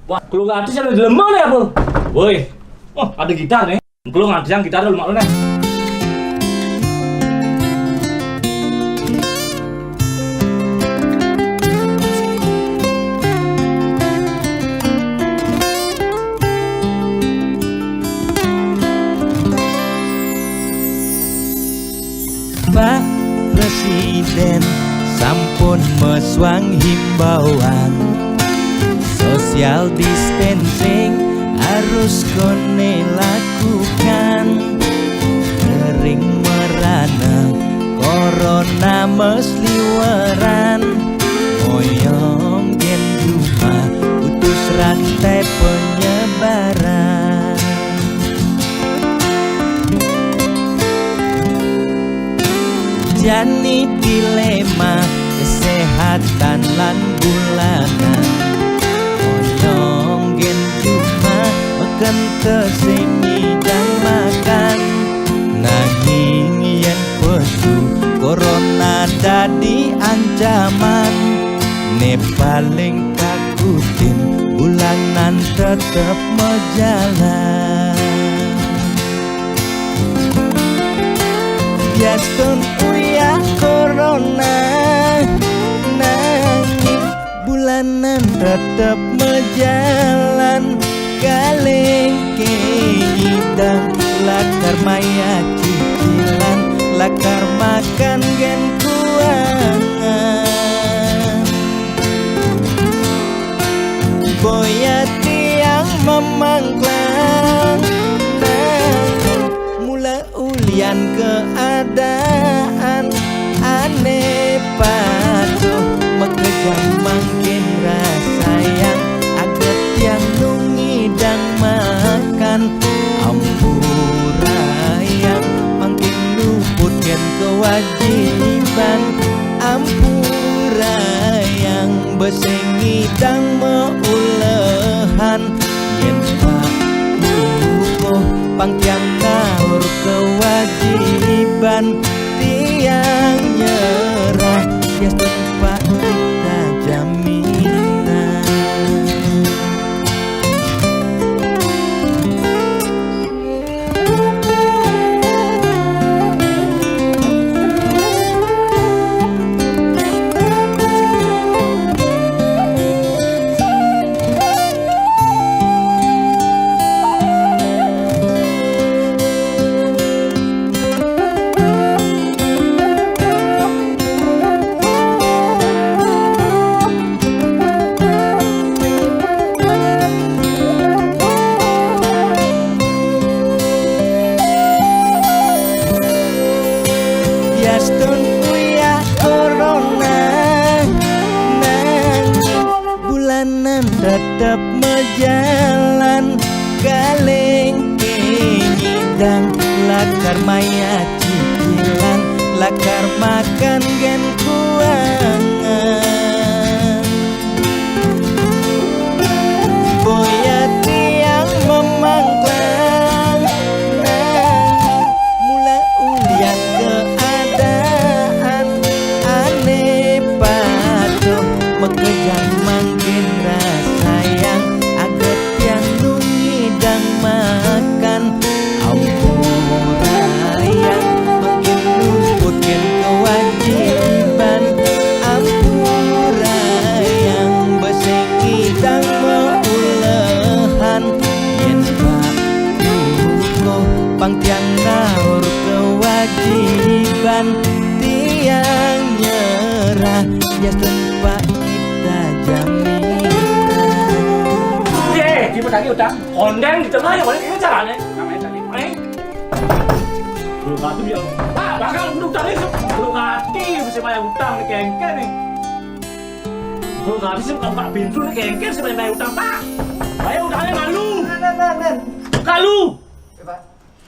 Wah, kalau nggak ada sih ada lemah nih apa? Woi, oh ada gitar nih. Kalau nggak ada yang gitar dulu mak lu nih. Pak Presiden sampun meswang himbauan social distancing harus kone lakukan. Kering merana corona mesliweran, moyong gen rumah putus rantai penyebaran. Jani dilema kesehatan lan bulanan, moyong gen cuma makan tesengi dan makan. Nanging yen pesu corona dadi ancaman, ne paling takutin bulanan tetep mejalan. Biastun uya corona, nanging bulanan tetep mejalan. Kaleng keidang lakar maya cicilan, lakar makan gen kuangan. Boya tiang memangklang, mula ulian keadaan aneh patuh mekejang makin rasa yang aget yang nungidang makan. Ampura yang makin luput gen kewajiban, ampura yang besengidang meulehan. Yen pangtiang naur kewajiban, tiang nyerah ya tempat kita jaminan. Biastun uya corona, nanging bulanan tetep mejalan. Kaleng kenyidang lakar maya cicilan, lakar makan gen kuangan. Boya tiang memangklang, nanging mula ulian keadaan aneh patuh mekejang makin rasa yang aget yang nungidang makan. Ampura yang makin luput gen kewajiban, ampura yang besengidang meulehan. Yen pangtiang naur kewajiban, tiang nyerah ya tempat kita jaminan. Ye, di petani utang, kondeng di tengah yang mana ini caranya? Namanya tadi, belum mati dia. Pak, bakal utang ini belum mati, mesti bayar utang nih kengken nih. Belum mati sih bukan Pak Bintu nih kengken sih bayar utang Pak. Bayar utangnya malu. Kalu.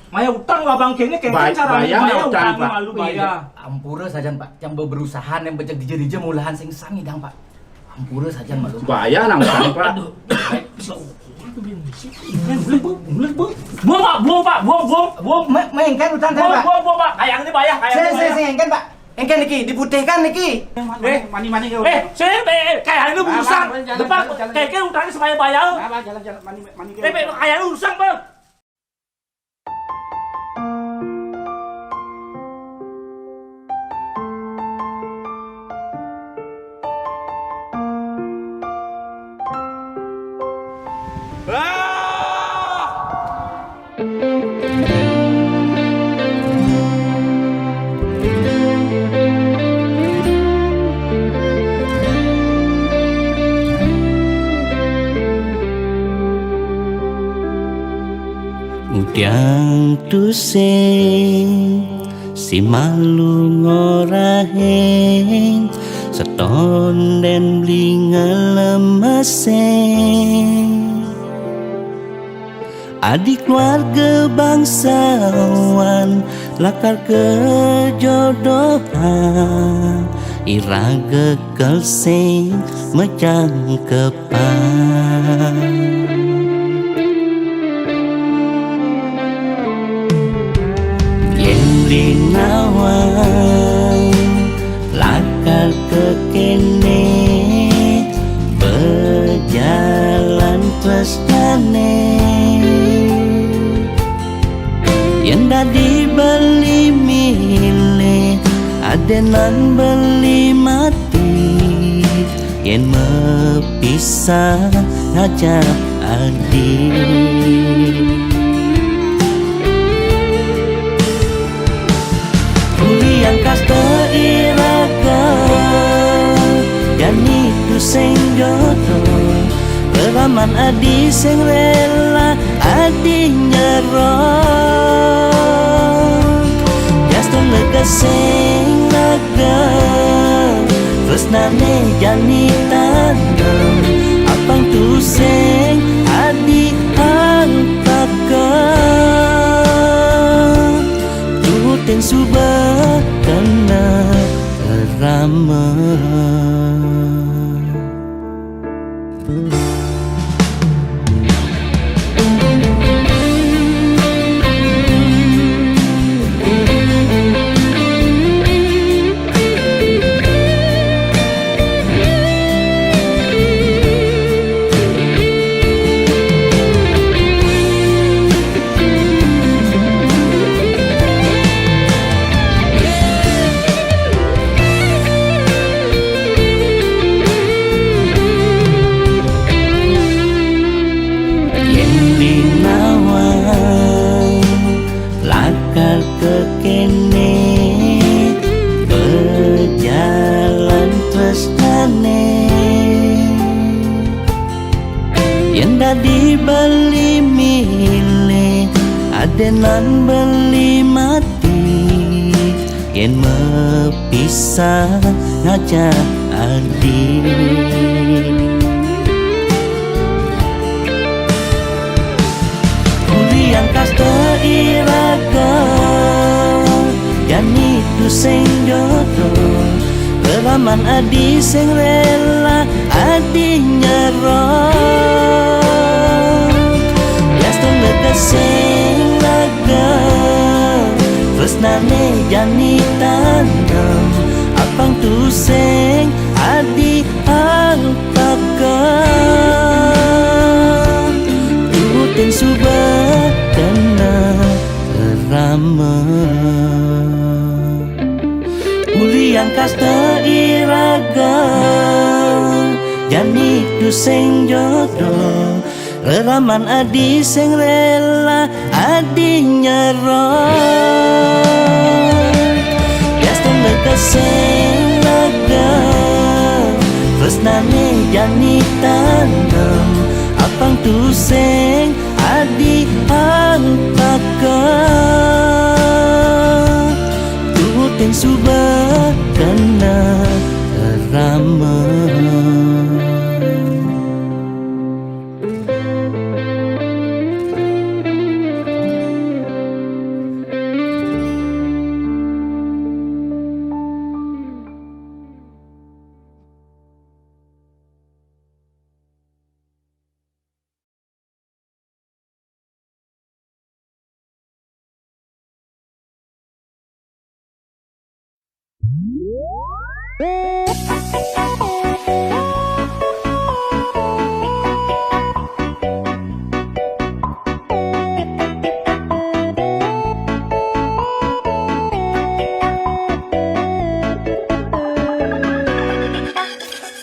Maya utang lah bang kengnya kengken caranya bayar utang malu bayar. Ampura saja Pak, yang berusaha yang becek dije mulahan sing sangi dang Pak. Ampura saja malu. Bahaya nang Pak. Buang Pak, buang. Mengengken utang saya Pak. Buang Pak, kayak ini bayar kayak. Saya engken Pak. Engke niki diputihkan niki. Mani kau. Saya kayak ada urusan. jalan, Depan jalan. kayak utangnya supaya bayar. Jalan mani kau. Kayak ada urusan bang. Udyang tusing si malu ngoraheng seton den lemeseng adik keluarga bangsawan lakar kejodohan iraga kelseng mecang kepan Linawan lakar ke kene berjalan tresnane yang dadi beli milih adenan beli mati yang mepisah ngajak adik yang kasta iraga yani tu sing jodoh beraman adi sing rela adi nyerong jaston lega sing naga tresnane jani tanam apang tu sing adi angkakan tuting subah kena rama dibeli milih adenan beli mati yen mepisah ngajak adik kuliah kasta iraga yani tu sing jodoh beraman adi sing rela adi nyerong sing laga tresnane jani tanam apang tu sing adi alpakan tuting subah kena rama uliang kasta iraga jani tu sing jodoh Leraman adi sing rela adi nyerong Gaston lega sing laga tresnane jani tanam apang tu sing adi angpakan tuting subah kena rama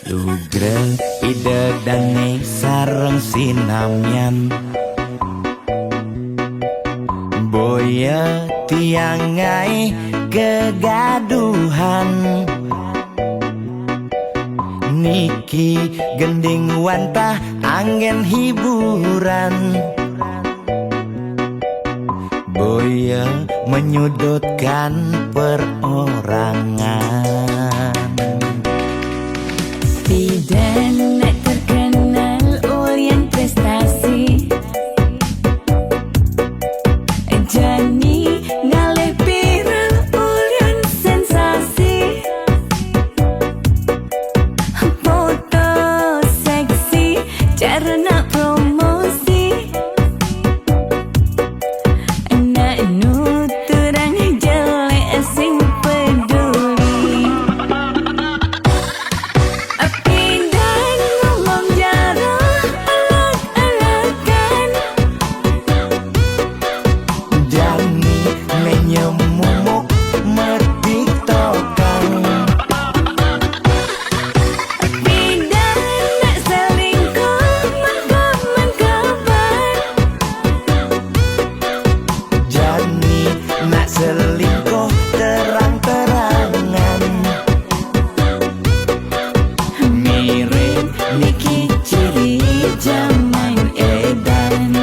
Lugrel ide dange sareng sinamyan Boya tiangai kegaduhan Niki gending wantah angin hiburan Boya menyudutkan perorangan Bidan terkenal Orient prestasi Jani ngalih viral Orient sensasi Foto seksi cara nak promosi Nak nuturang jelek sing peduli Pindah ngomong jarang alak-alakan Jani menyemumuk mertiktokan Pindah nak selingkuh mangkaman kabar Jani nak selingkuh terang-terangan Mirip Niki ciri zaman edan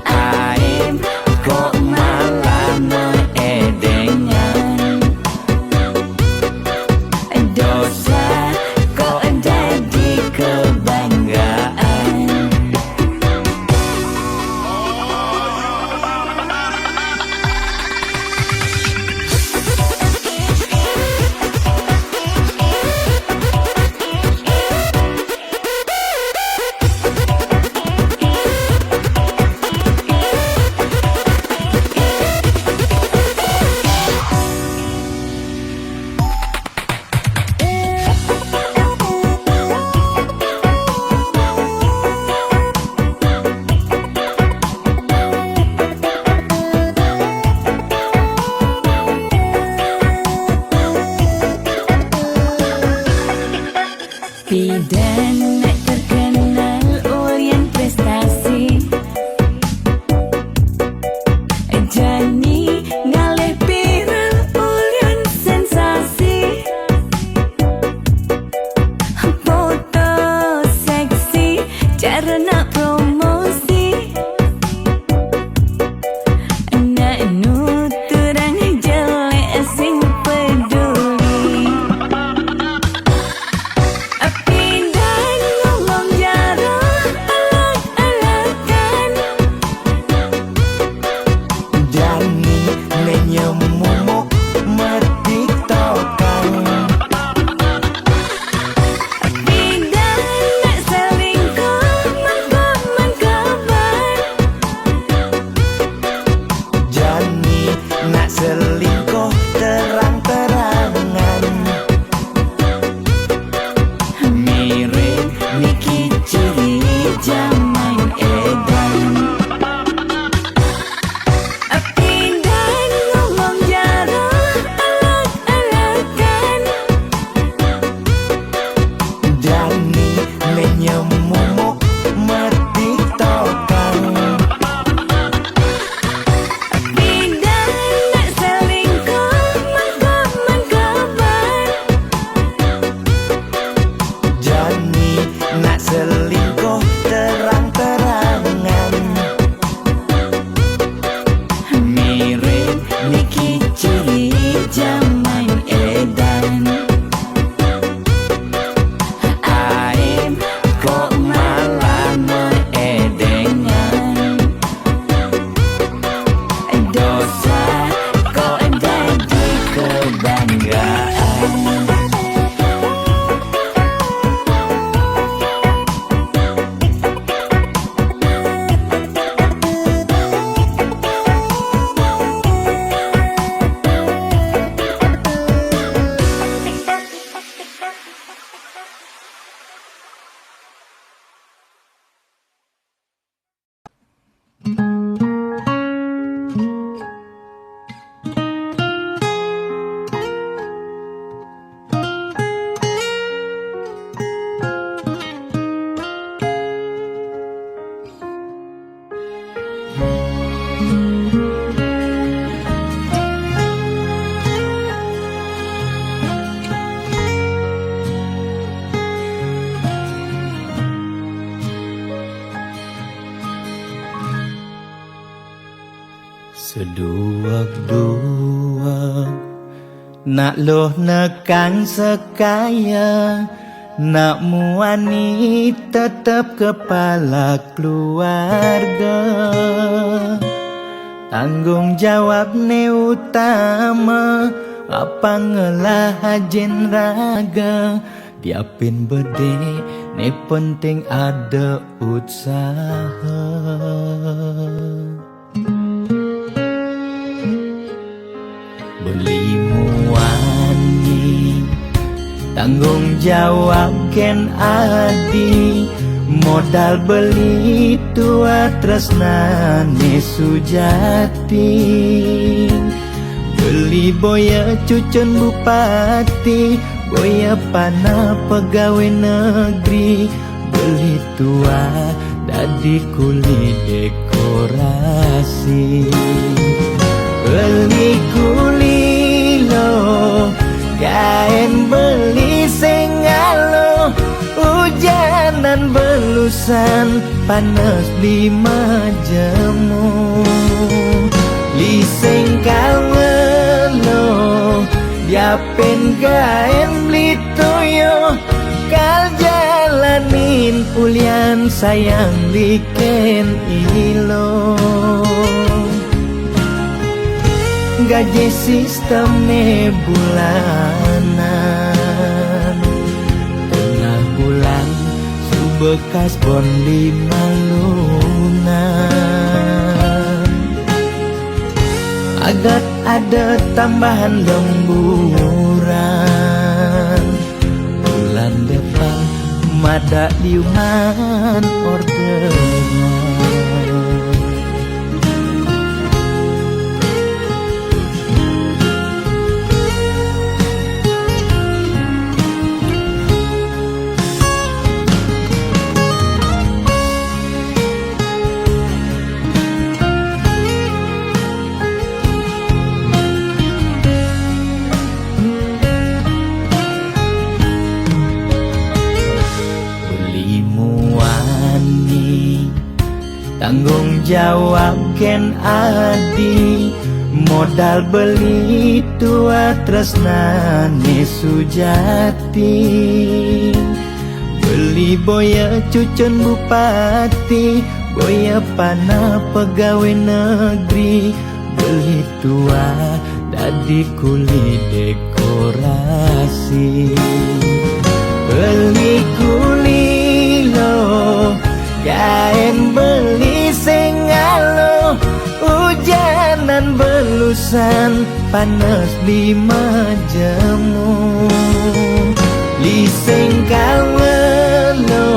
Aim kok malah meedengan Dosa kok jadi kebanggaan Bidan terkenal Orient prestasi Jani ngalih viral Orient sensasi Foto seksi cara nak promosi Nak nuturang jelek sing peduli Pindah ngomong jarang alak-alakan Jani menyemumuk mertiktokan Pindah nak selingkuh mangkaman kabar Jani nak selingkuh terang-terangan Mirip Niki ciri zaman edan Pindah ngomong jarang alak-alakan Jani menyemumuk mertiktokan Pindah nak selingkuh mangkaman kabar Jani nak selingkuh terang-terangan Mirip Niki ciri zaman edan Aim kok malah meedengan Dosa kok jadi kebanggaan Seduak-duak nak loh nekang sekaya, nak muani tetap kepala keluarga. Tanggung jawab ne utama, apa ngelah hajen raga. Diapin bede ne penting ada usaha. Beli muani tanggung jawab ken adi, modal beli tua tresnane sujati. Beli boya cucun bupati, boya pana pegawai negeri. Beli tua dadi kuli dekorasi. Beli kuli lo kain beli sengalo, hujanan belusan panas 5 jemu. Liseng kawelo diapen kain beli toyo, kal jalanin ulian sayang liken ilo. Gaji sistemnya bulanan, tengah bulan subekas bon 5 lunan. Agat ada tambahan lemburan, bulan depan mada liuman orderan. Tanggung jawab ken adi, modal beli tua tresnane sujati. Beli boya cucun bupati, boya pana pegawai negeri. Beli tua dadi kuli dekorasi. Beli kuli lo kain beli sengalo, hujanan belusan panas 5 jemu. Liseng kawelo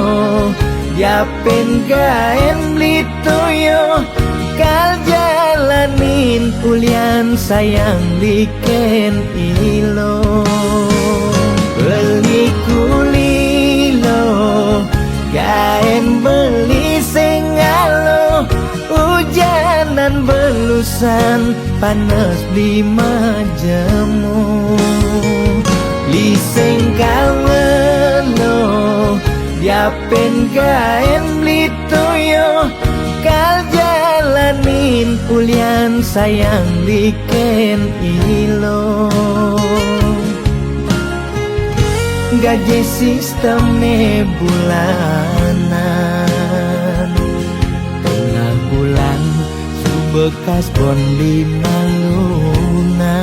diapen kain beli toyo, kal jalanin ulian sayang liken ilo. Beli kuli lo kain beli sengalo, hujanan belusan panas 5 jemu. Liseng kawelo diapen kain beli toyo, kal jalanin ulian sayang liken ilo. Gaji sistemnya bulanan, tengah bulan subekas bon 5 lunan.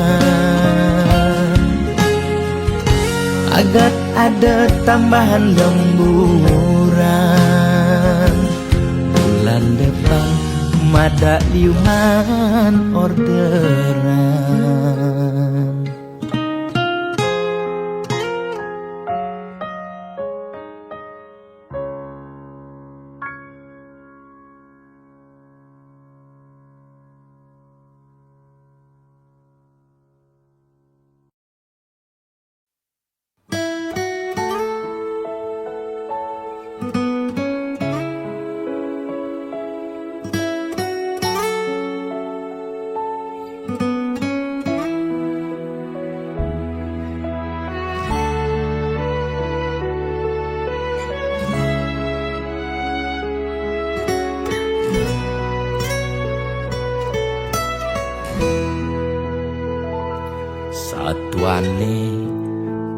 Agat ada tambahan lemburan, bulan depan mada liuman orderan.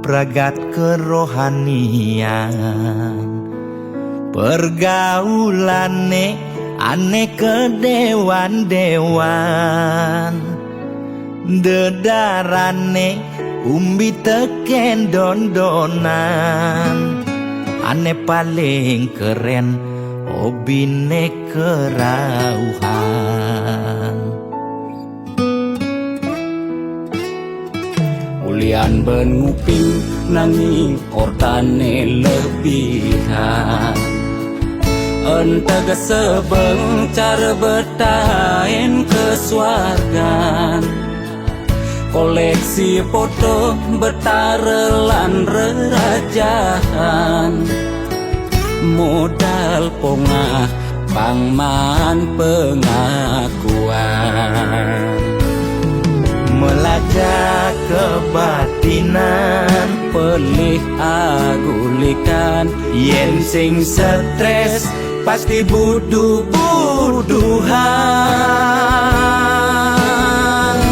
pragat kerohanian. Pergaulane aneh kedewan-dewan, dedarane umbi teken dondonan. Ane paling keren hobine kerauhan. Ulian benuping nanging ortane lebihan. Entega sebencar betaen kesuargan. Koleksi foto betarelan rerajahan. Modal pongah pangman pengakuan. Melacak kebatinan, Pelih agulikan yen sing stres pasti buduh-buduhan.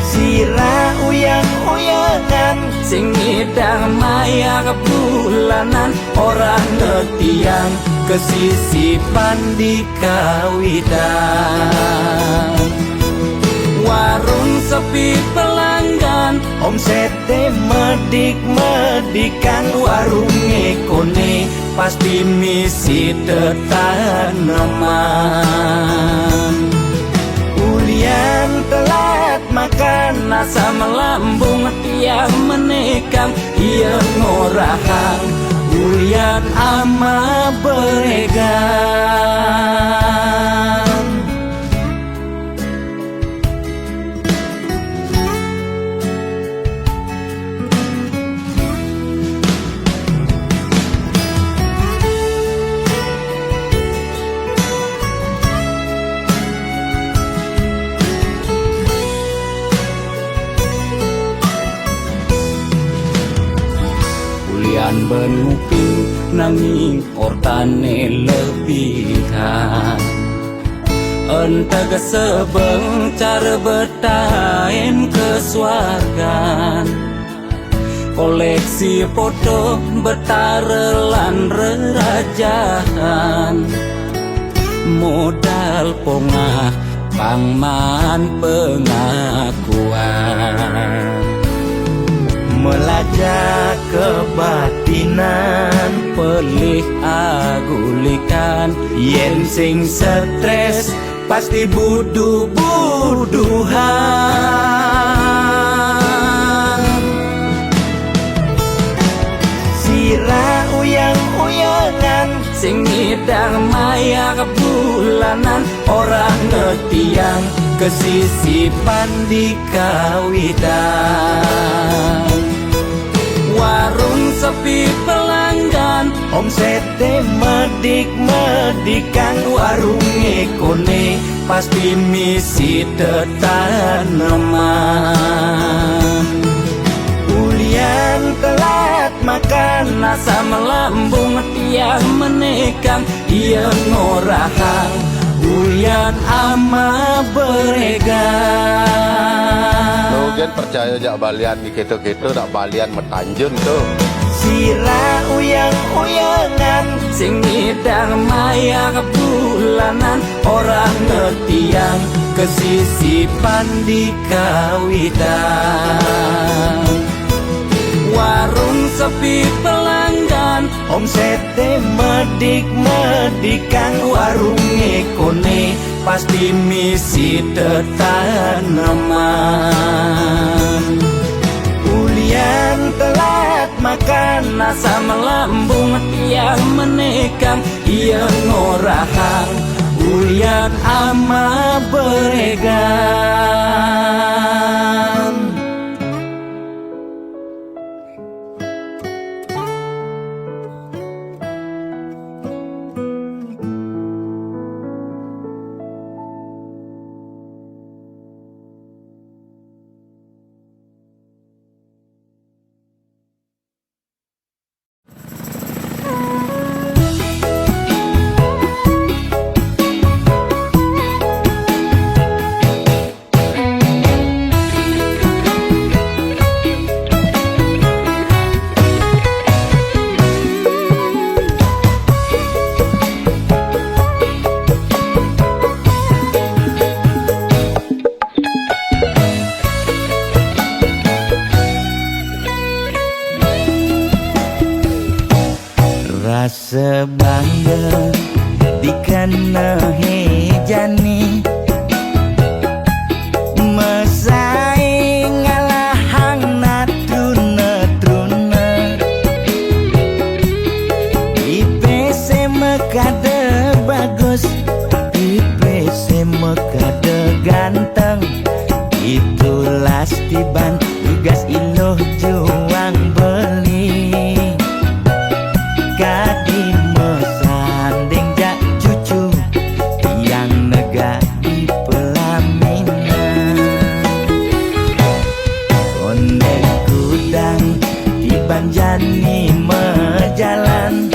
Sira uyang-uyangan, sing ngidang maya kebulanan. orang ngetiang kesisipan di kawitan. Warung sepi pelanggan, Omsete medik-medikan, warunge kone pasti misi tetaneman. Ulian telat makan, nasa melambung tiang menekang. iya ngorahang, ulian ama beregan. Ulian benuping nanging ortane lebihan. Entega sebencar betaen kesuargan. Koleksi foto betarelan rerajahan. Modal pongah pangman pengakuan. Melacak kebatinan, Pelih agulikan yen sing stres pasti buduh-buduhan. Sira uyang-uyangan, sing ngidang maya kebulanan. orang ngetiang kesisipan di kawitan. Warung sepi pelanggan, Omsete medik-medikan, warunge kone pasti misi tetaneman. Ulian telat makan, nasa melambung tiang menekang. iya ngorahang, ulian ama beregan. Mungkin percaya jak balian di gitu-gitu tak balian metanjun tuh. Sira uyang-uyangan, Sing ngidang maya kebulanan. orang ngetiang kesisipan di kawitan. Warung sepi pelanggan, Omsete medik-medikan, warunge kone pasti misi tetaneman. Ulian telat makan, nasa melambung tiang menekang. iya ngorahang, ulian ama beregan. sebangga dikena hejani mesaing ngalahang natruna IPC mekade bagus IPC mekade ganteng itulah tiban tugas iloh juang beli kadi mesanding jak cucu yang nega di pelaminan ondeng kudang di banjani mejalan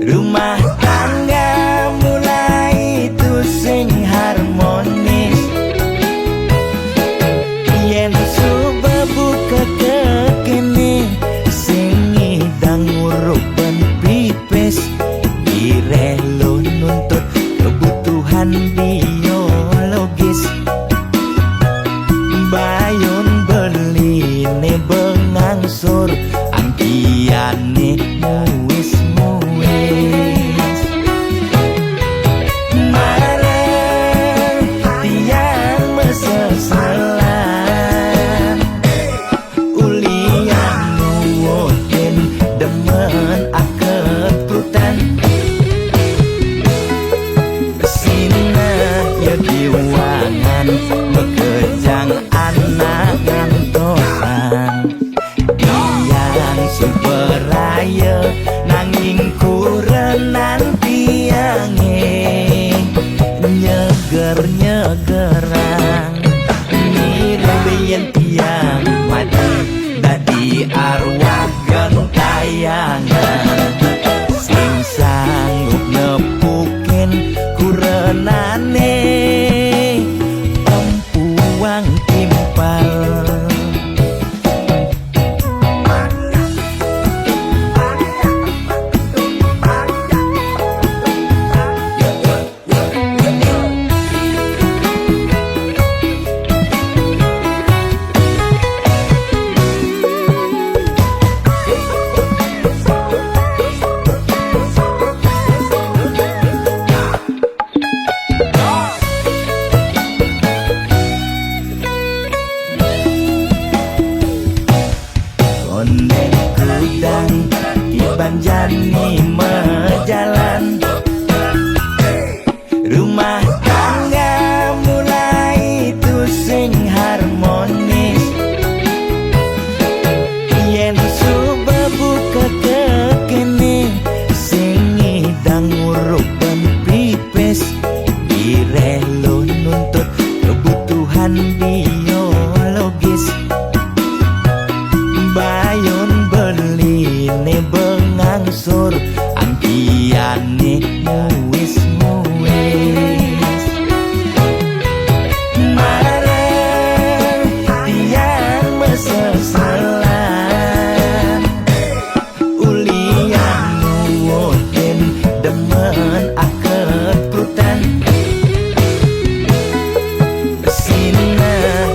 rumah tangga mulai tusing harmonis yen suba buka kekini sing ngidang nguruk ben pipis direlo nuntut kebutuhan biologis bayun beli ne bengangsur angkiane muis marah tiang mesesalan ulian nuwotin demen akeprutan Sina ya diwangan bekejang anak ngantosan yang superaya nanging kurenan tiange nyeger-nyegerang mirip tiang mati dadi arwah gentayangan sing sanggup nepukin kurenane empuang timpal ondeng kudang di banjani mejalan rumah tangga mulai tusing harmonis yen suba buka kekini sing ngidang nguruk ben pipis direlo nuntut kebutuhan biologis bayun beli ne bengangsur angkiane muis marah tiang mesesalan ulian nuwotin demen akeprutan Sina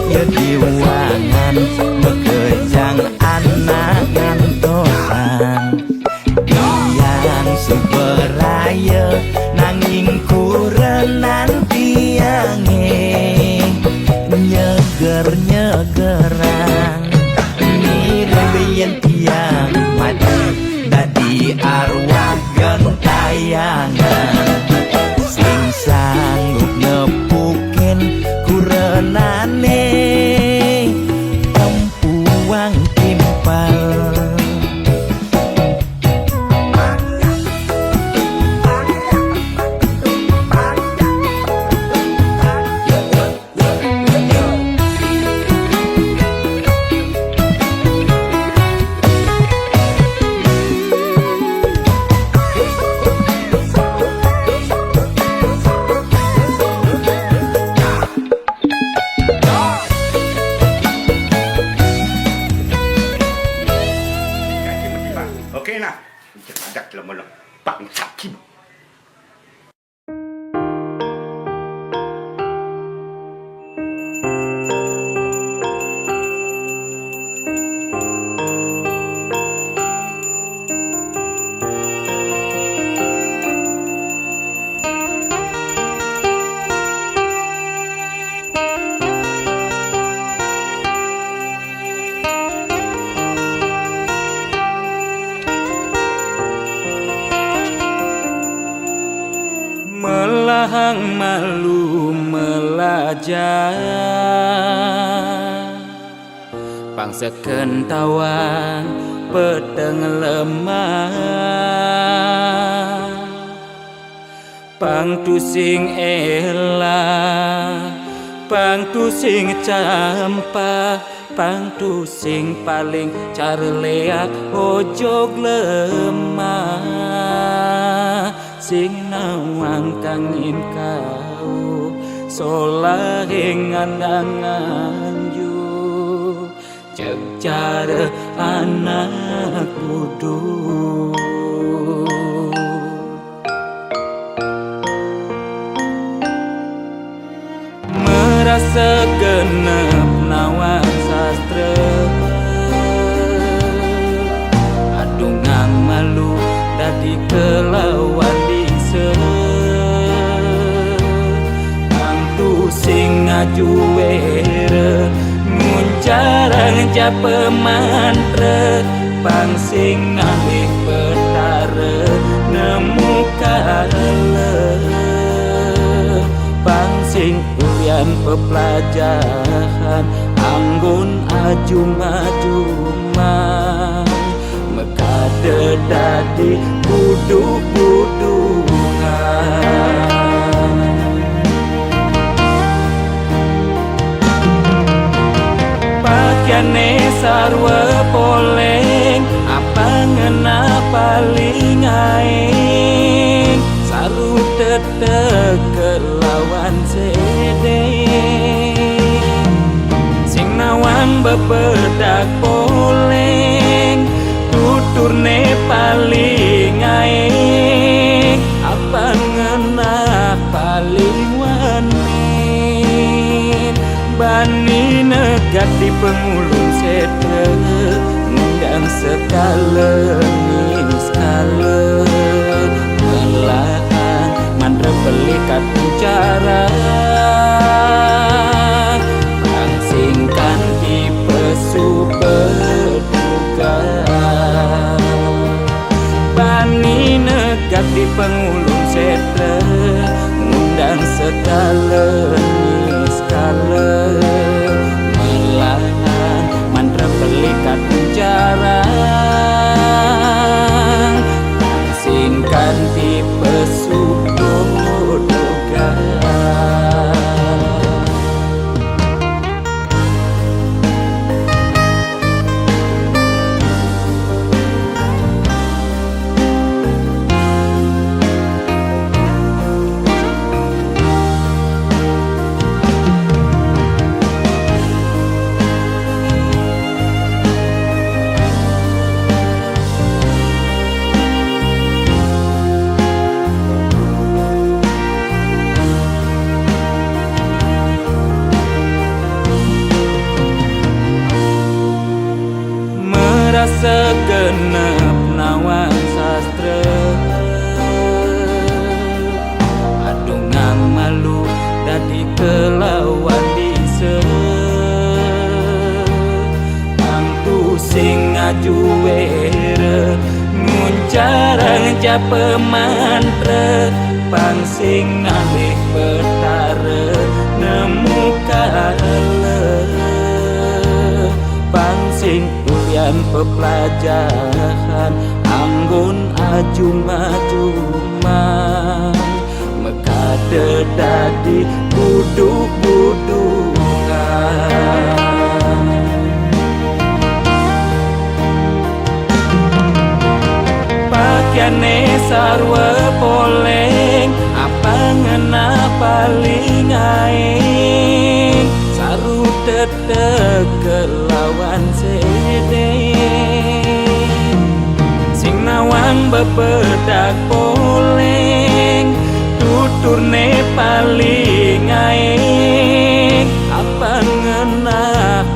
ya diwangan bekejang anak ngantosan yang superaya nanging kurenan tiange nyeger-nyegerang mirip tiang mati dadi arwah gentayangan sing sanggup nepukin kurenane empuang timpal Okey nah. Cepat dalam malam. Pak Sakim. malu melajar bangsa kentawan peteng lemah pang tusing elah pang tusing campah pang tusing paling carleak ojog lemah sing nawang kangin kau solahing andangan yu cek cara anak kudu merasa genep nawang sastra adungang malu dadi kelawan dise angtu sing ngaju were nguncarang japa mantra pang sing ngalih petara nemu kale pang sing ulian pepelajaran anggun ajuma-juma mekade dadi buduk-budungan pakaiane sarwa poleng apa ngena paling aing saru tetek kelawan sede sing nawang bebedak poleng tuturne paling aing apa ngena paling wanin bani negat di pengulung sede ngundang sekale skala melahan mandra belikat bicara pangsingkan di pesu berduka bani negat di pengulung sede ngundang sekale skala melahan mandra belikat bicara pangsingkan di pesu berduka segenep nawang sastra adungang malu dadi kelawan dise angtu sing ngaju were nguncarang japa mantra pang sing ngalih petara nemu kale pang sing ulian pepelajaran anggun ajuma-juma mekade dadi buduk-budungan pakaiane sarwa poleng apa ngena paling aing saru tetek kelawan sede sing nawang bebedak poleng tuturne paling aing apa ngena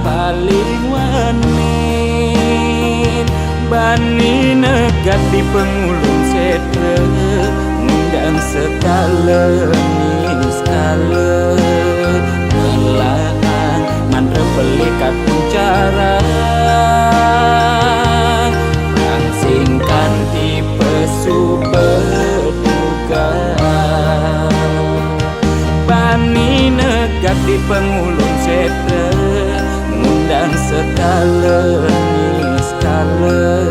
paling wanin bani negat di pengulung sede ngundang sekale skala melahan mandra belikat bicara pangsingkan di pesu berduka skala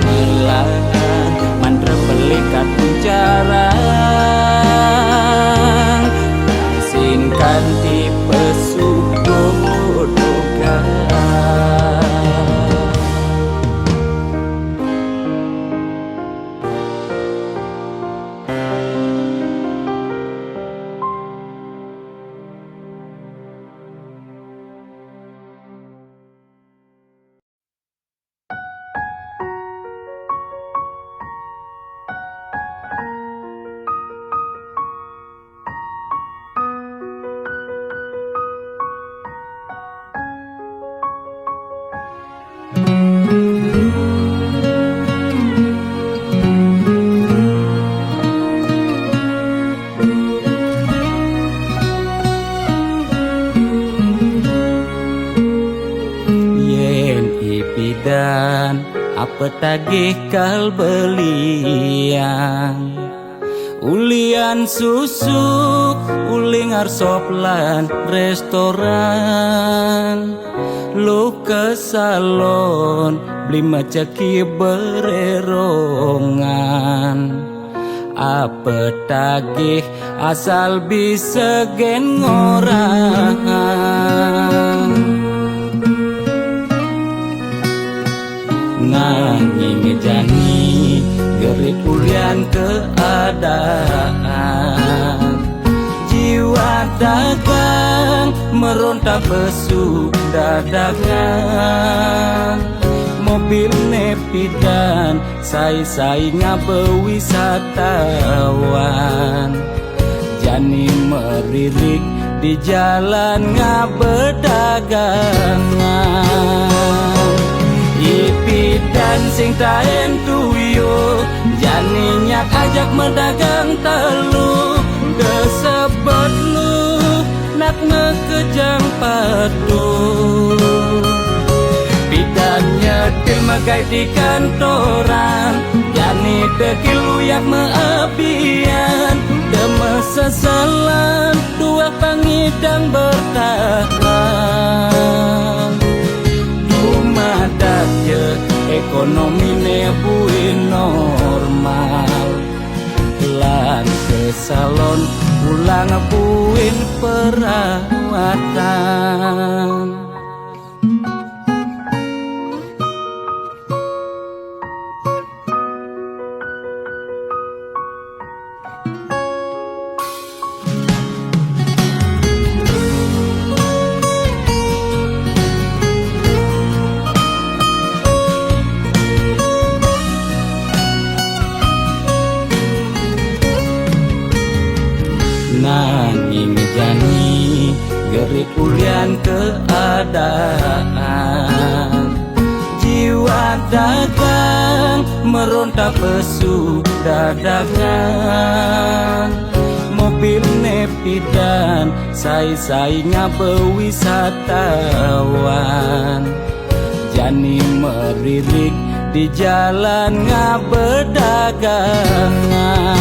melahan mantra pelikat penjarang singkan tipe subodokan. Dan apa tagih kal belian ulian susuk uling arsoplan restoran lu ke salon beli macaki bererongan apa tagih asal bisa gen orang nanging jani gerik ulian keadaan jiwa dagang meronta besuk dadagan mobil nepidan sai ngabe wisatawan jani meririk di jalan ngabe dagangan ipidan sing taen tuyo janinya ajak medagang telu kesebut lu nak ngekejang padu pidan nyetil magai di kantoran jani dekil uyak meabian deme sesalan dua pangidang bertahan madat je ekonomi ne buin normal lan ke salon pulang buin perawatan. Nanging jani gerik ulian keadaan jiwa dagang meronta pesu dadagan mobil nepidan sai ngabe wisatawan jani meririk di jalan ngabe dagangan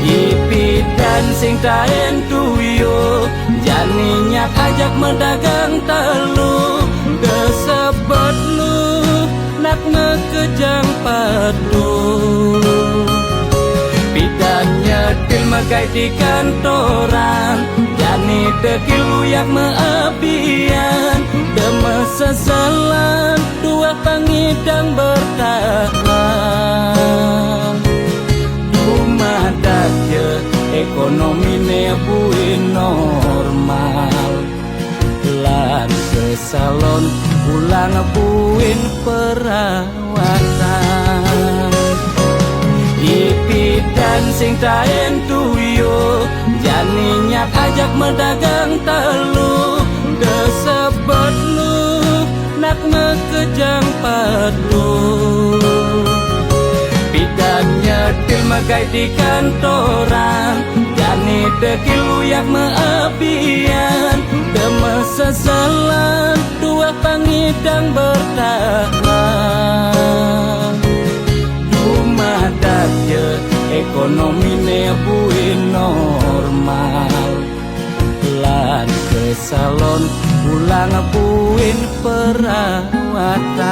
ipidan sing taen tuyo janinya ajak medagang telu kesebut lu nak ngekejang padu pidan nyetil magai di kantoran jani dekil uyak meabian deme sesalan dua pangidang bertahan madat je ekonomi ne buin normal lan ke salon pulang buin perawatan ipidan sing taen tuyo janinya ajak medagang telu kesebut lu nak ngekejang padu pidan nyetil magai di kantoran jani dekil uyak meabian deme sesalan dua pangidang bertahan dumadat je ekonomi ne buin normal lan ke salon pulang puin perawatan.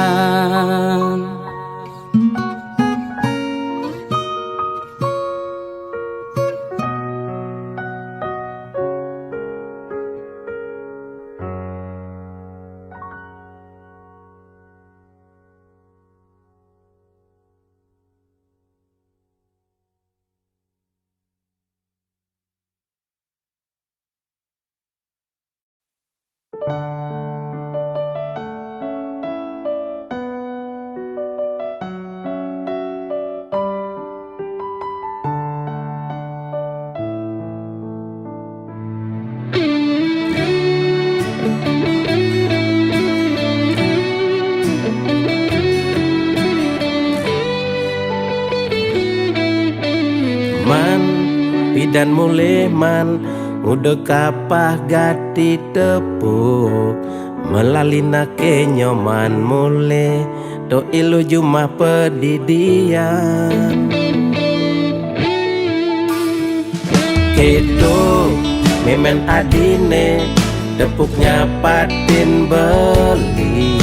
Man pidan mulai man udah kapah gati tepuk melalina ke nyoman mulai to ilu jumah pedidian keto memen adine tepuknya patin beli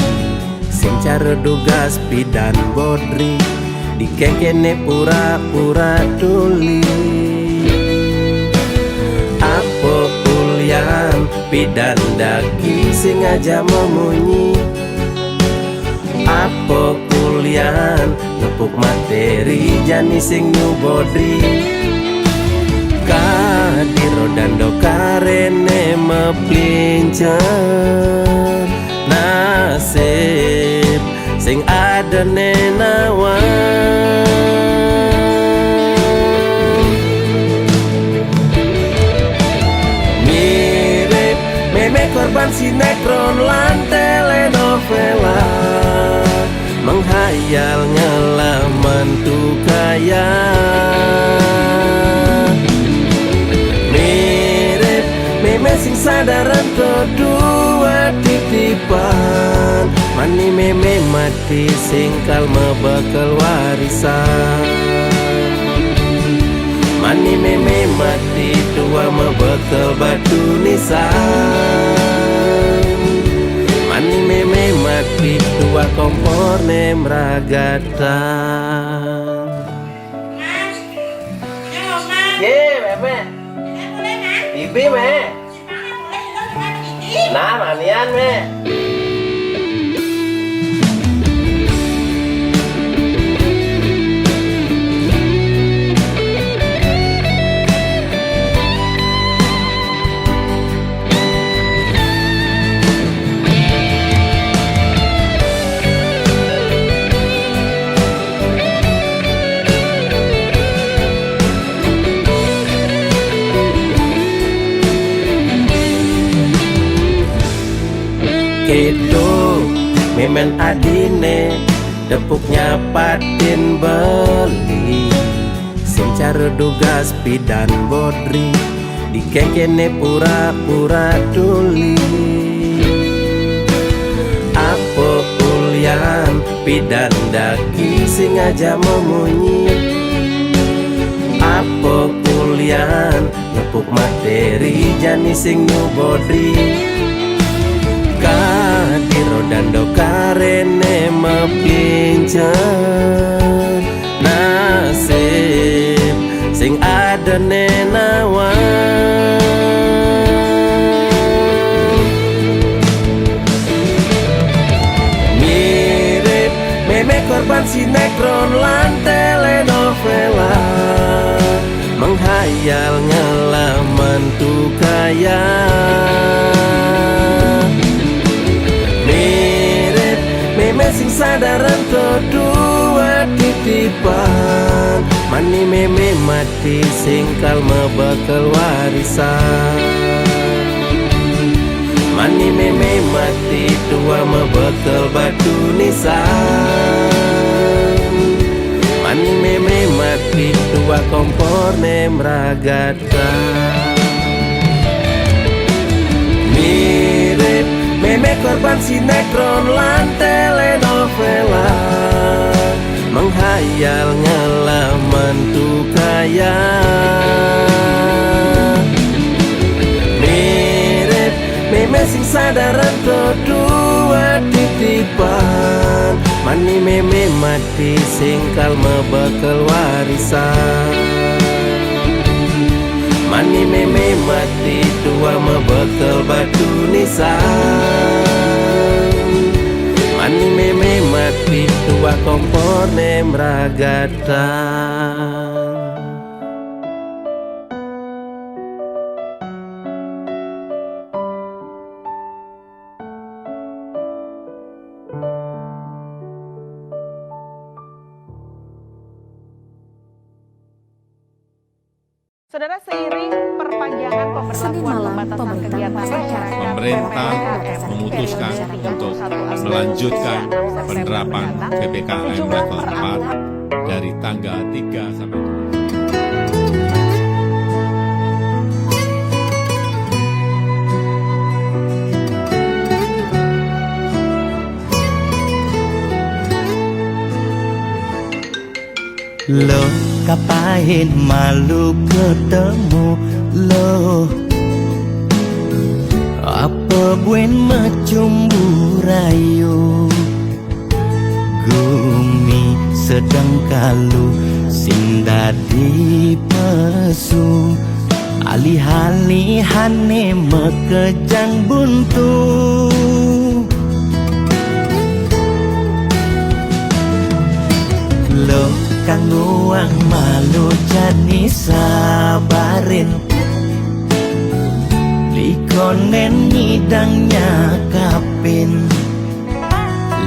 sing cara dugas pidan bodri dikekene pura-pura tuli apa kulian pidan daki sing aja memunyi apa kulian nepuk materi jani sing nyubodri kadiro dando karene meplincer nasib sing ada nenawan mirip meme korban sinetron lan telenovela menghayal ngelaman tuh kaya mirip meme sing sadaran kedua titipan mani meme mati singkal mebekal warisan mani meme mati tua mebekal batu nisan mani meme mati tua kompor nemragatan. Ye meme bibi me nah manian me keto memen adine tepuknya patin beli sing cara dugas pidan bodri dikekene pura-pura tuli apa kulian pidan daki sing aja memunyi apa kulian nepuk materi jani sing nyubodri kadiro dando karene meplincer nasib sing ada nenawan mirip meme korban sinetron lan telenovela menghayal ngelaman tuh kaya sing sadaran kedua titipan mani meme mati singkal mebekal warisan mani meme mati tua mebekal batu nisan mani meme mati tua kompor nemragatan mirip meme korban sinetron lan telenovela menghayal ngelaman tuh kaya mirip meme sing sadaran dua titipan. Mani meme mati sing kalma bakal warisan. Mani meme mati tua mebekal batu nisan. Mani meme mati tua kompor nemragatan. Saudara, seiring perpanjangan pemberlakuan pembatasan kegiatan masyarakat, pemerintah memutuskan untuk melanjutkan penerapan PPKM level 4 dari tanggal 3 sampai 7. Lo kapain malu ketemu lo, apa buen macumbu rayu. Gumi sedang kalu sing dadi pesu, alih-alihane mekejang buntu. Lo kang nguang malu jani sabarin, likonen nyidangnya kapin,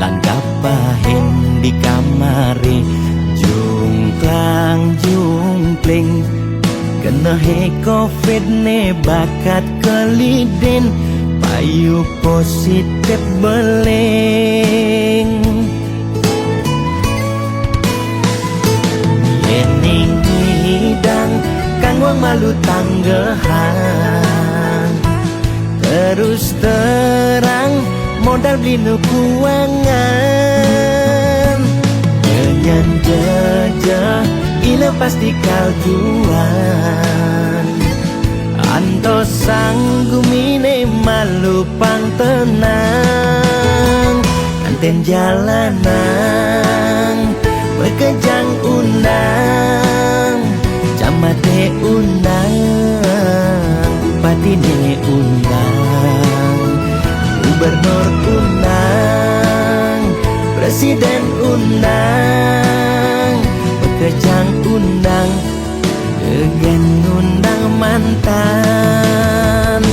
langkapahin di kamari, jungklang jungkling. Kena he covid ne bakat kelidin, payu positif beleng. Yening hidang kang wang malu tanggehan, terus terang modal beli nukuangan. Nyanyan jejah ila pasti kaljuan, anto sanggumine malu pang tenang. Anten jalanan bekejang undang, camate undang, bupatine undang, gubernur undang, presiden undang, bekejang undang, gegen undang mantan.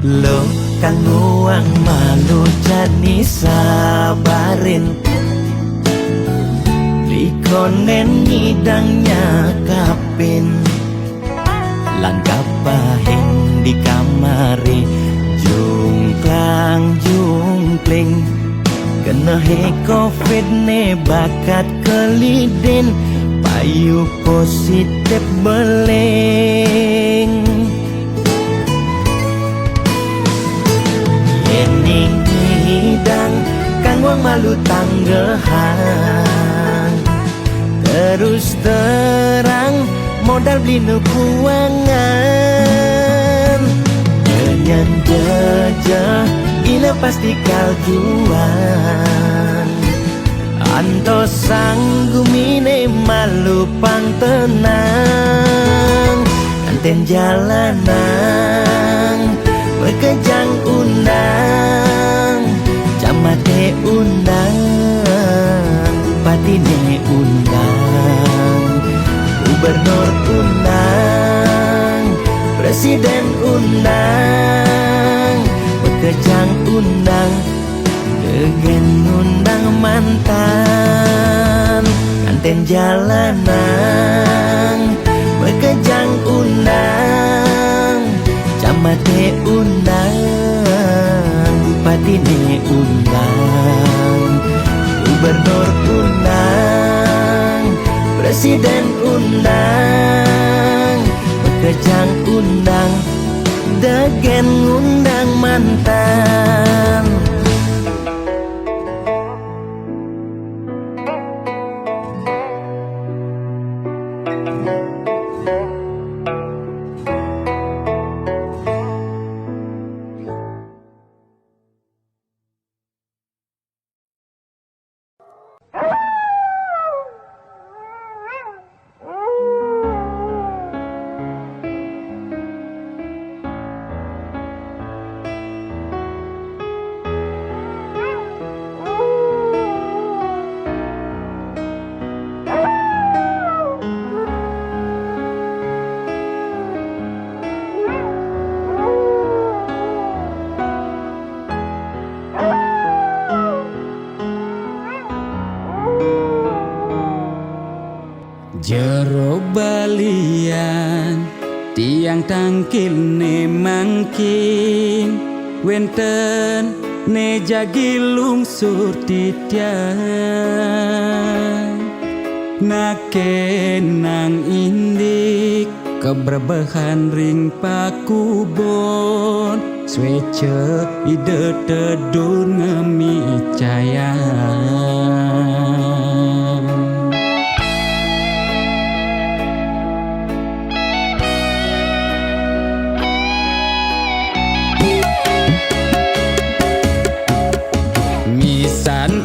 Lo kang nguang malu jani sabarin, likonen nyidangnya kapin, langkapahin di kamari, jungklang jungkling. Kena he covid ne bakat kelidin, payu positif beleng. Yening hidang kang wang malu tanggehan, terus terang modal beli nukuangan. Nyanyan jejah ila pasti kaljuan, anto sanggumine malu pang tenang. Anten jalanan bekejang undang, camate undang, bupatine undang, gubernur undang, presiden undang, bekejang undang, gegen undang mantan. Anten jalanan bekejang undang, camate undang, bupatine undang, Gubernur undang, Presiden undang, Bekejang undang, Degen undang mantan. Jero balian tiang tangkil ne mangkin wenten ne jagi lungsur titian naken nang indik keberbahan ring pakubon swece ide tedun ngemi cayan.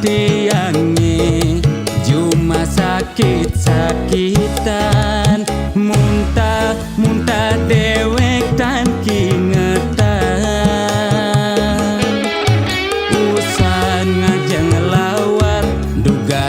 Tiangi cuma sakit-sakitan muntah dewek tan kingetan usan ngajeng lawan duga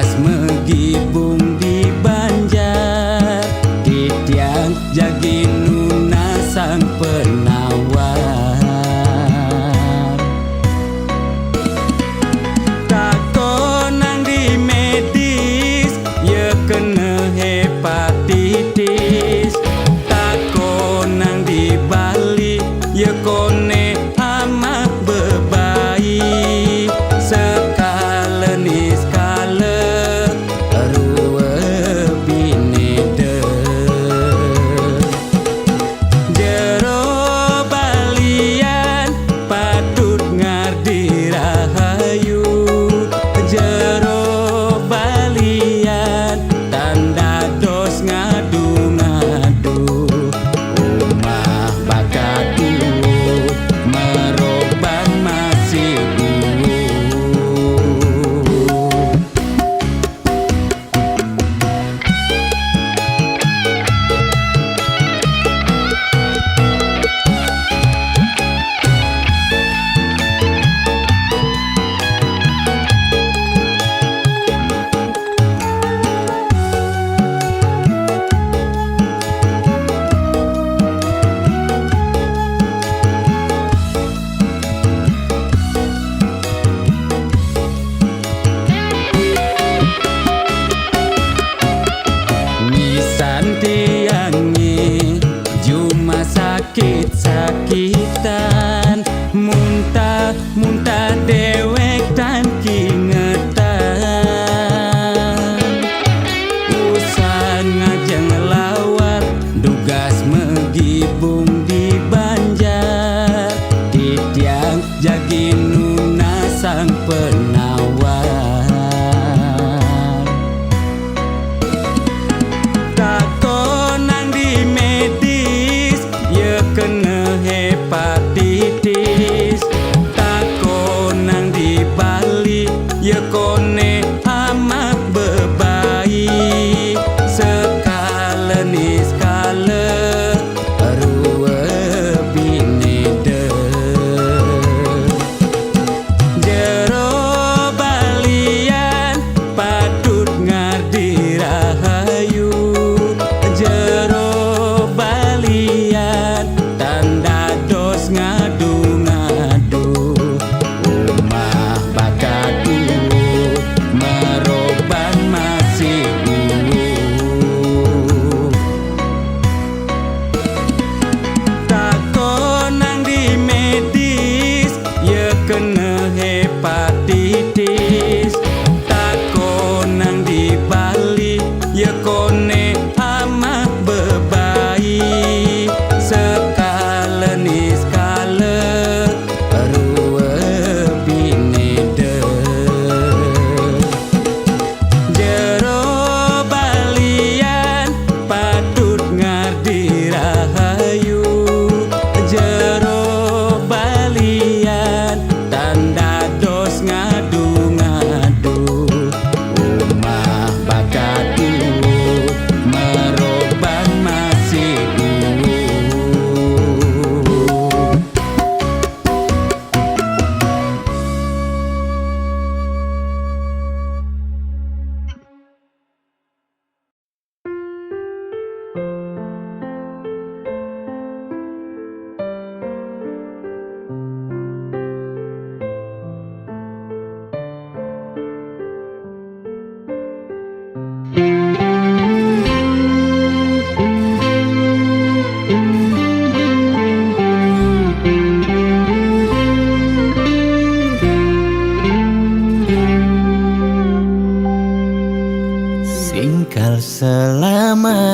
singkal selamane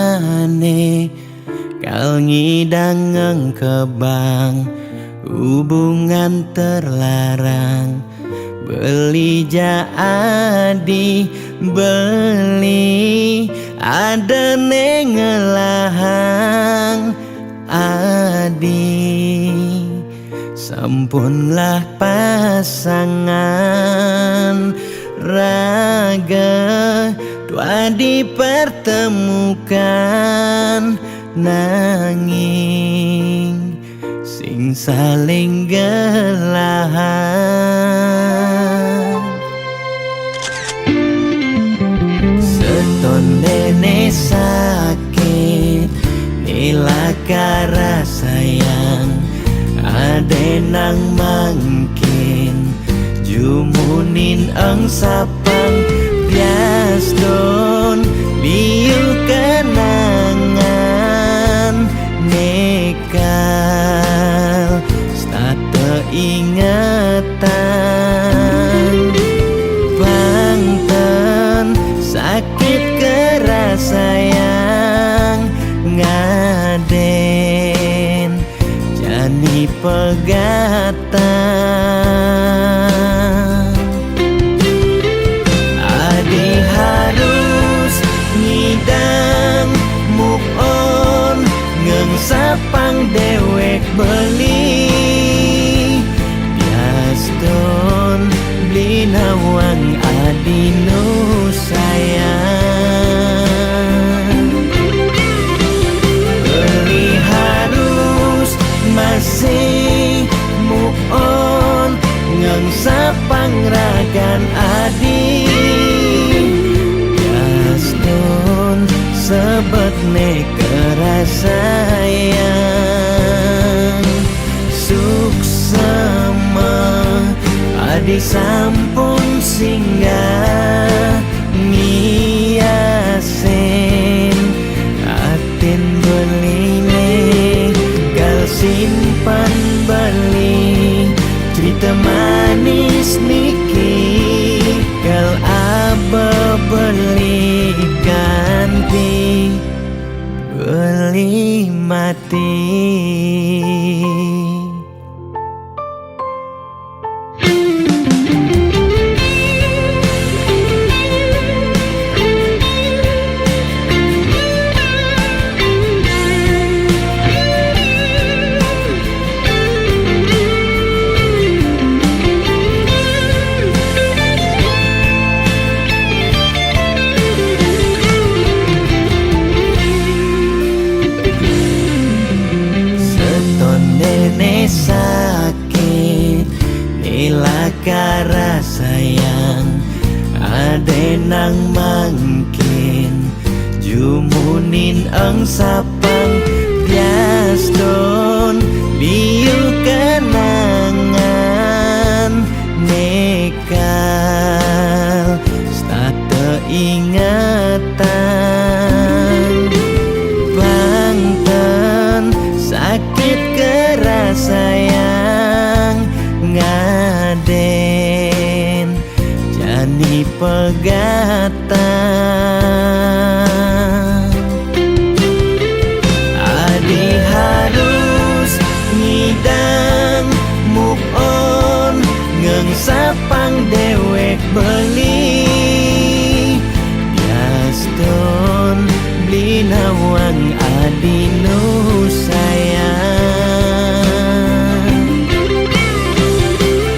kal ngidang ngengkebang hubungan terlarang beli jadi beli ada nengelahang adi sampunlah pasangan raga dua dipertemukan nanging sing saling gelahan seton dene sakit nilakara sayang ade nang mangkin jumunin ang sapang bias don liu kenangan nekal stata ingatan bangten sakit keras sayang ngaden jani pegatan adi harus ngidang move on ngengsapang dewek beli bias don beli nawang adi nu sayang beli harus masih move on ngengsapang ragan adi bias don sebet kerasayang suksema adi sampun singgah ngiasen atin beline gal simpan beli cerita manis niki gal aba beli ganti beli mati. Sakit nilakara sayang ade nang mangkin jumunin ang sapang bias don liu kenangan nekal stata ingatan bangten sakit keras sayang ngaden jani pegatan adi harus ngidang move on ngengsapang dewek beli bias don beli nawang adi nu sayang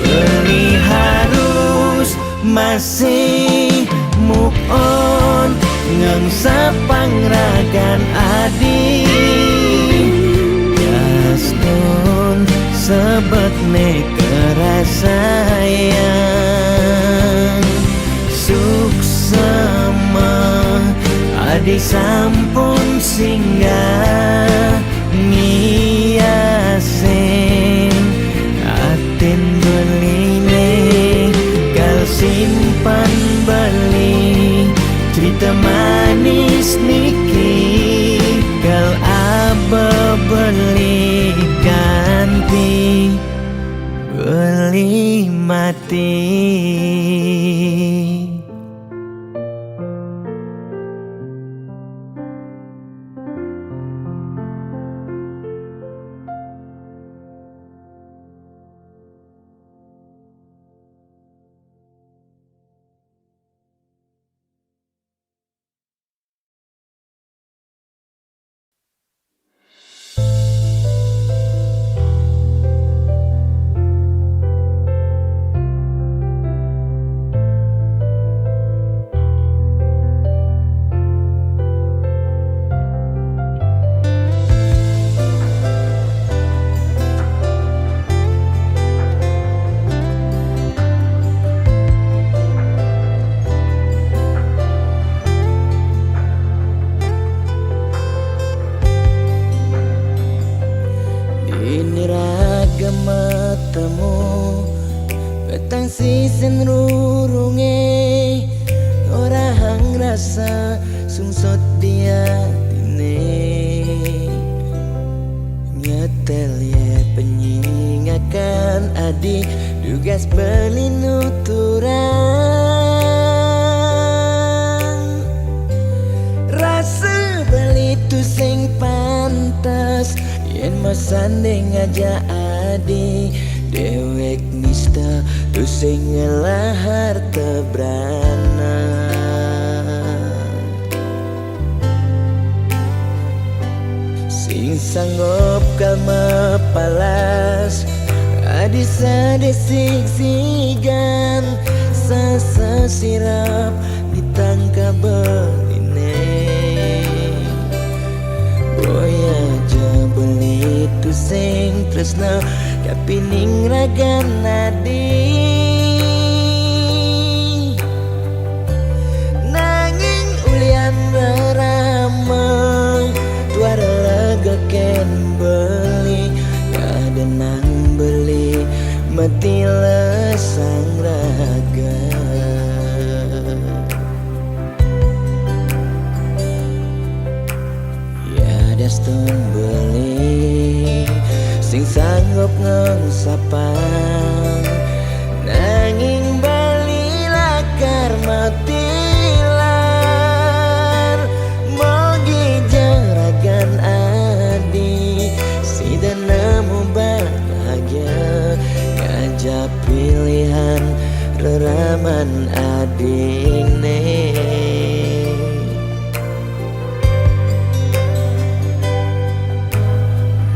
beli harus masih move on ngengsapang ragan adi bias don sebet kerasayang suksema adi sampun singgah ngiasen atin beline gal simpan beli cerita manis niki gal aba beli ganti beli mati. yen rurunge ora hang rasa sungsot dia tine nyetel ye penyingakan adik tugas belinuturan rasa beli tu sing pantas yen masanding aja adik dewek nista tu sing ngelahar tebrana sing sanggup kalma palas adisa desik sigan sasa sirap ditangka beline boya aja beli tu sing tresna kapining ragan nadi nanging ulian beramang tuara lega ken beli ada nang beli mati lesang raga ya daston beli sing sanggup ngengsapang nanging bali lakar matilan mogi jaragan adi si dan nemu bahagia ngajak pilihan reraman adine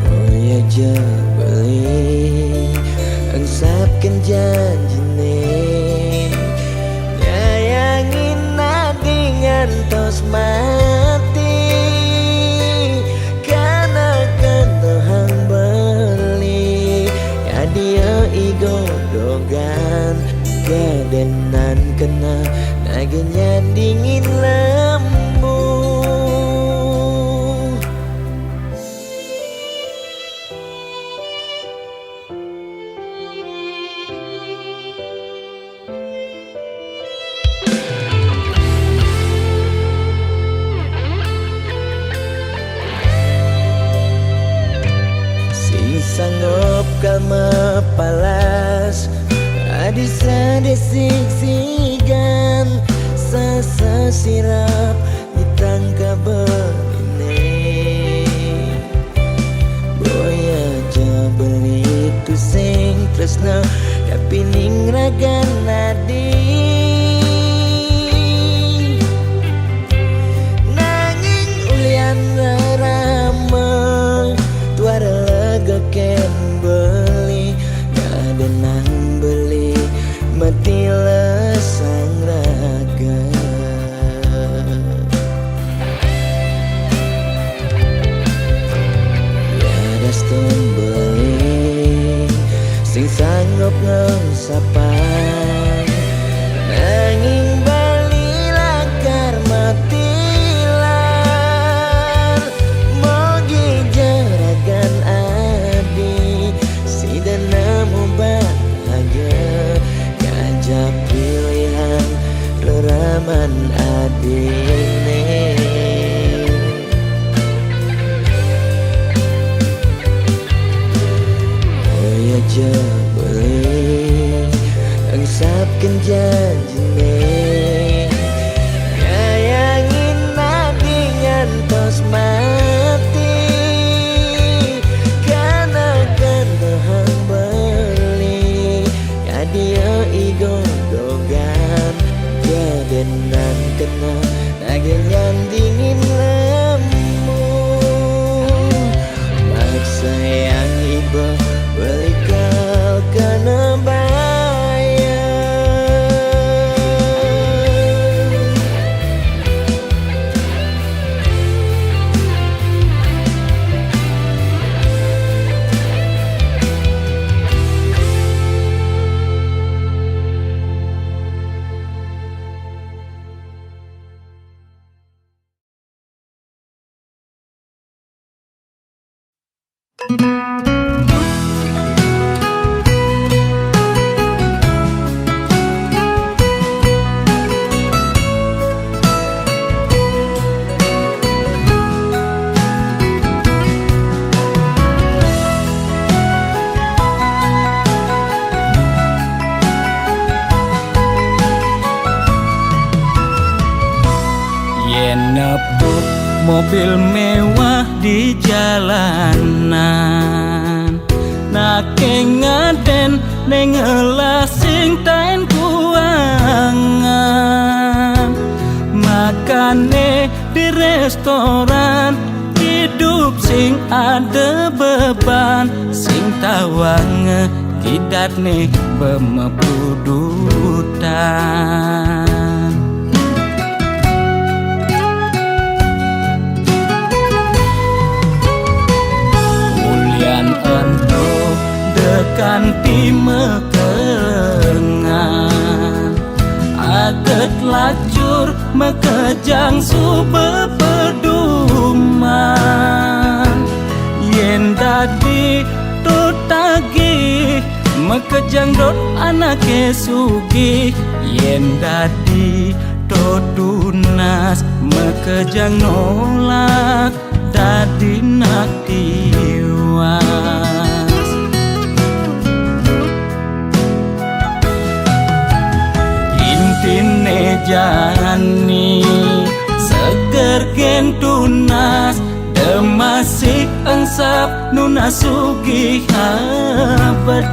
boya aja beli angsapkan janjine nyayangin nadingan tos mati karena kenehang beli ya dia igodogan gadenan kena nagenya dingin lembu sing sanggup kalma palas adisa desik sigan sasa sirap ditangka beline boya aja beli tu sing tresna kapining ragan nadi nanging ulian ramang tuara lega ken beli ada nang beli mati lesang raga ya daston beli sing sanggup ngengsapang nanging bali lakar matilan mogi jaragan adi si dan nemu bahagia ngajak pilihan reraman adine boya aja beli angsapkan janjine nyayangin nadingan tos mati karena kenehang beli ya dia igodogan gadenan kena nagenya dingin lemu maksa yang iba beli kau kena bayar yen nepuk mobil mewah di jalanan, nake ngaden nengelah sing tain kuangan, makane di restoran hidup sing ada beban, sing tawang kidat nih bemepudutan. Mulian ento dekan timekengan, aget lacur mekejang sube peduman, yen dadi tagi mekejang dot anake sugih, yen dadi tunas mekejang nolak dadi nak tiwas. Intine jani seger gen tunas, demasik engsap nuna sugih apedik.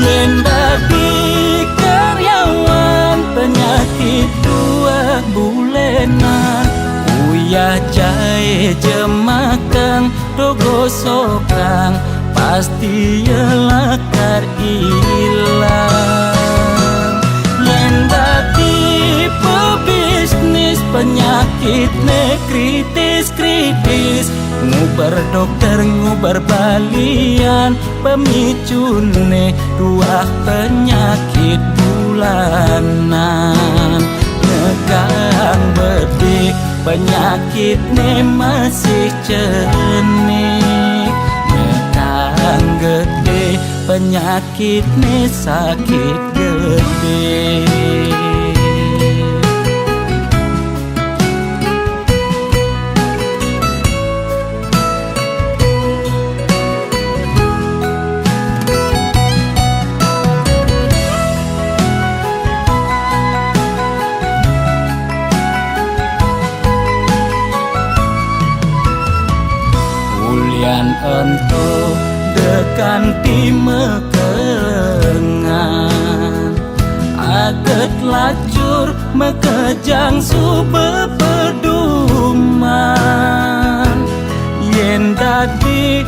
Yen dadi karyawan penyakit 2 bulenan, uyah jahe jemakang dogo sokang, pasti yelakar ilang. Yen dadi pebisnis penyakit ne kritis-kritis, ngubar dokter ngubar balian, pemicune 2 penyakit bulanan. Nekang bedik penyakit ne masih cenik, nekang gede penyakit ne sakit gede. Ento dekan timekengan, aget lacur mekejang sube peduman, yen dadi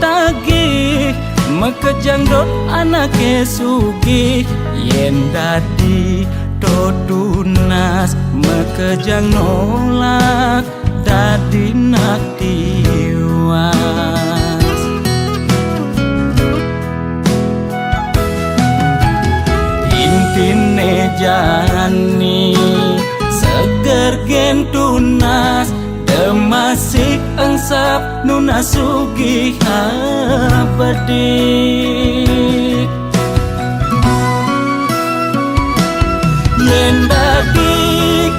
tagi mekejang dot anake sugih, yen dadi tunas mekejang nolak dadi nak tiwas. Intine jani seger gen tunas, demasik engsap nuna sugih apedik. Yen dadi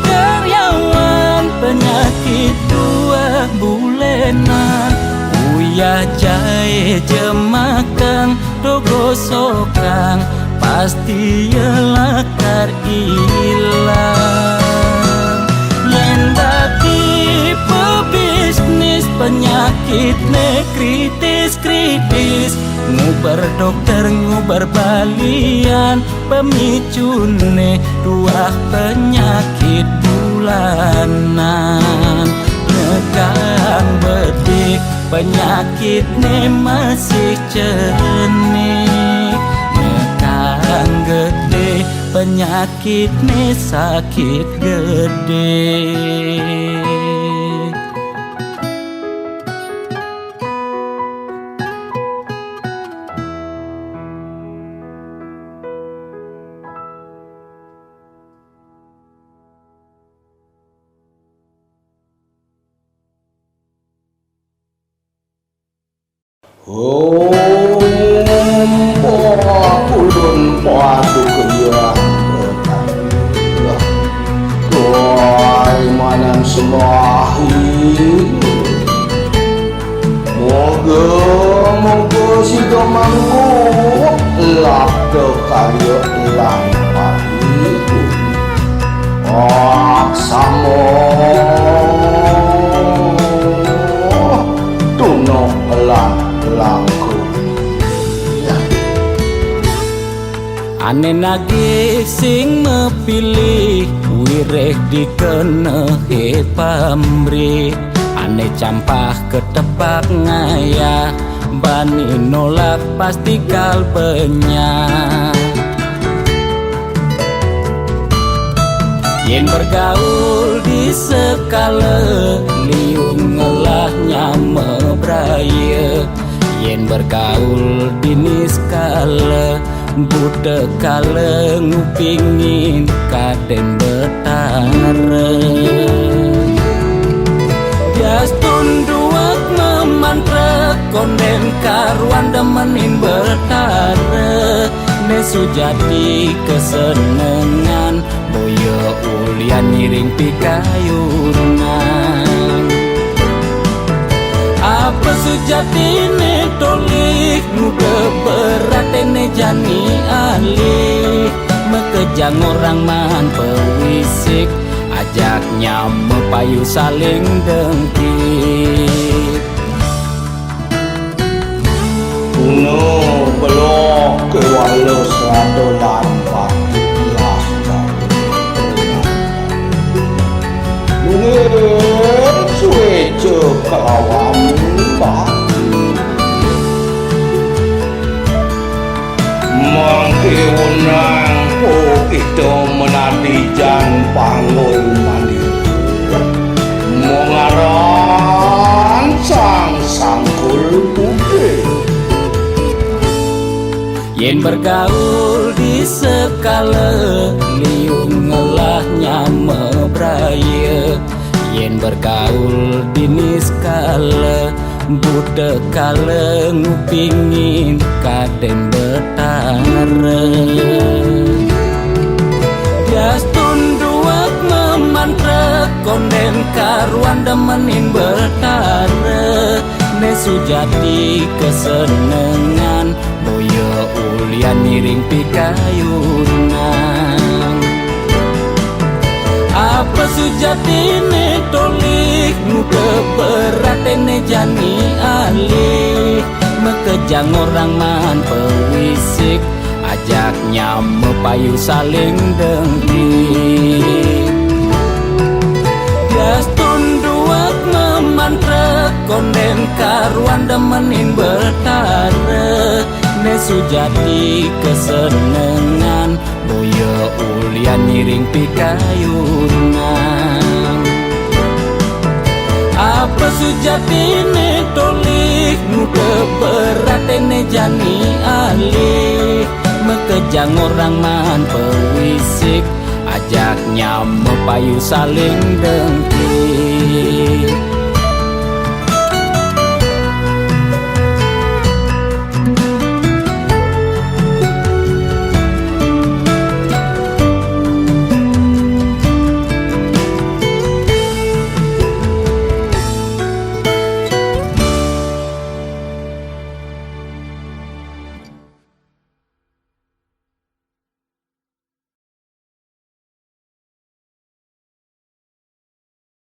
karyawan penyakit 2 bulenan, uyah jahe jemakang dogo sokang, pasti yelakar ilang. Yen dadi pebisnis penyakit ne kritis-kritis, ngubar dokter ngubar balian, pemicune 2 penyakit bulanan. Nekang bedik penyakit ne masih cenik, nekang gede penyakit ne sakit gede. Ulun padu kaya Tuai manam semahi, moga si domangku labda kaya ilang pati aksamo tunok lan langku Ane nagih sing mepilih wireh dikenehe pamrih Ane campah ketepak ngayah bani nolak pasti kalbenya Yen bergaul di sekala liung ngelahnya mebraya Yen bergaul di niskala budak kala ngupingin kaden betara Jastun duak memantra konden karuan demenin betara Nesu jadi kesenengan boyo ulian ngiring pikayunan Apa sujati ne tolik muda berat ne jani alih Mekejang orang man pewisik ajaknya mepayu saling dengkit Kuno belok ke walus radolan pati laskan Mungkin suejo kelawan pati Mangke wenang po itu menadi jan pangun mandi Mengaran sang sangkul putih Yen bergaul di sekala liung ngelahnya mebraya Yen bergaul di niskala budak kala ngupingin kaden betara Jastun duak memantra konden karuan demenin betara Nesu jadi kesenengan boyo ulian miring pikayunan Apa sujati ne tolik muda berat ne jani alih Mekejang orang man pewisik ajaknya mepayu saling dengkit Jastun duak memantra konden karuan demenin betara Nesu jadi kesenengan boyo ulian miring pikayunan Apa sujati ne tolik muda berat ne jani alih Mekejang orang man pewisik ajaknya mepayu saling dengkit